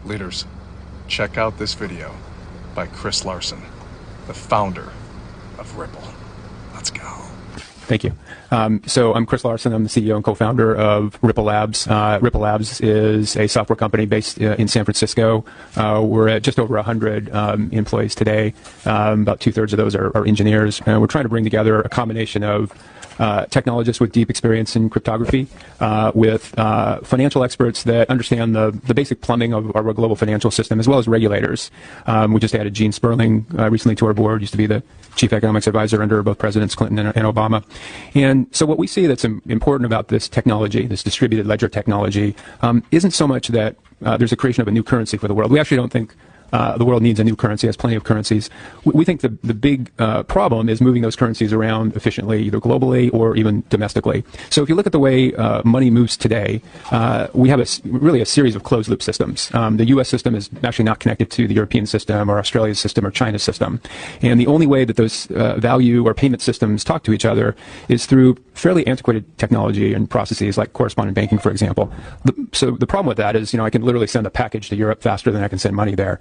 Leaders, check out this video by Chris Larsen, the founder of Ripple. Let's go. Thank you. So I'm Chris Larsen. I'm the CEO and co-founder of Ripple Labs. Ripple Labs is a software company based in San Francisco. We're at just over 100 employees today. About 2/3 of those are engineers. And we're trying to bring together a combination of technologists with deep experience in cryptography, with financial experts that understand the basic plumbing of our global financial system, as well as regulators. We just added Gene Sperling recently to our board, used to be the chief economics advisor under both Presidents Clinton and Obama. And so what we see that's important about this technology, this distributed ledger technology, isn't so much that there's a creation of a new currency for the world. We actually don't think the world needs a new currency, has plenty of currencies. We think the big problem is moving those currencies around efficiently, either globally or even domestically. So if you look at the way money moves today, we have really a series of closed loop systems. The U.S. system is actually not connected to the European system or Australia's system or China's system. And the only way that those value or payment systems talk to each other is through fairly antiquated technology and processes like correspondent banking, for example. So the problem with that is, I can literally send a package to Europe faster than I can send money there.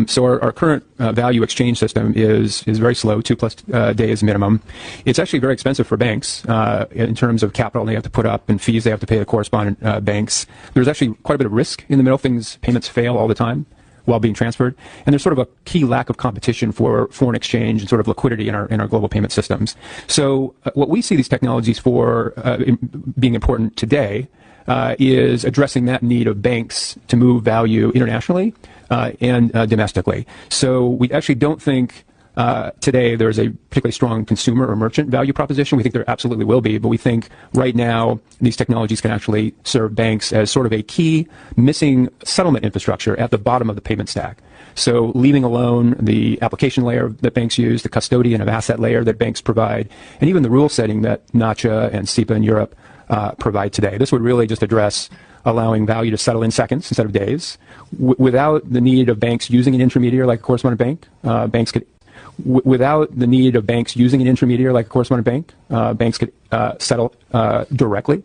So our current value exchange system is very slow, 2+ days minimum. It's actually very expensive for banks in terms of capital they have to put up and fees they have to pay the correspondent banks. There's actually quite a bit of risk in the middle. Payments fail all the time while being transferred. And there's sort of a key lack of competition for foreign exchange and sort of liquidity in our global payment systems. So what we see these technologies for being important today is addressing that need of banks to move value internationally and domestically. So we actually don't think today there's a particularly strong consumer or merchant value proposition. We think there absolutely will be, but we think right now these technologies can actually serve banks as sort of a key missing settlement infrastructure at the bottom of the payment stack. So leaving alone the application layer that banks use, the custodian of asset layer that banks provide, and even the rule setting that NACHA and SEPA in Europe provide today. This would really just address allowing value to settle in seconds instead of days, without the need of banks using an intermediary like a correspondent bank. Without the need of banks using an intermediary like a correspondent bank, banks could settle directly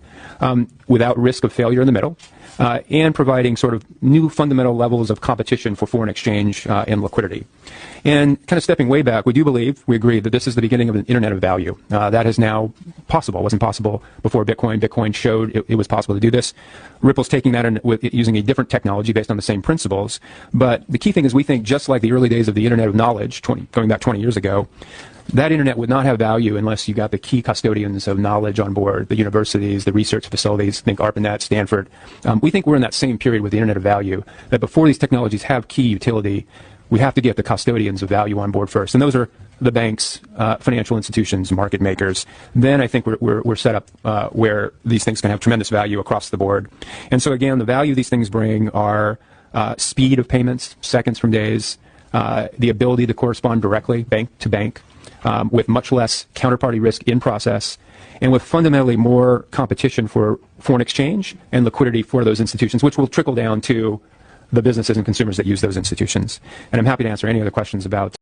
without risk of failure in the middle, and providing sort of new fundamental levels of competition for foreign exchange and liquidity. And kind of stepping way back, we agree that this is the beginning of an internet of value. That is now possible. It wasn't possible before Bitcoin. Bitcoin showed it was possible to do this. Ripple's taking that using a different technology based on the same principles. But the key thing is we think just like the early days of the internet of knowledge, going back 20 years ago, that internet would not have value unless you got the key custodians of knowledge on board, the universities, the research facilities, think ARPANET, Stanford. We think we're in that same period with the internet of value, that before these technologies have key utility, we have to get the custodians of value on board first. And those are the banks, financial institutions, market makers. Then I think we're set up where these things can have tremendous value across the board. And so again, the value these things bring are speed of payments, seconds from days, the ability to correspond directly bank to bank, with much less counterparty risk in process, and with fundamentally more competition for foreign exchange and liquidity for those institutions, which will trickle down to the businesses and consumers that use those institutions. And I'm happy to answer any other questions about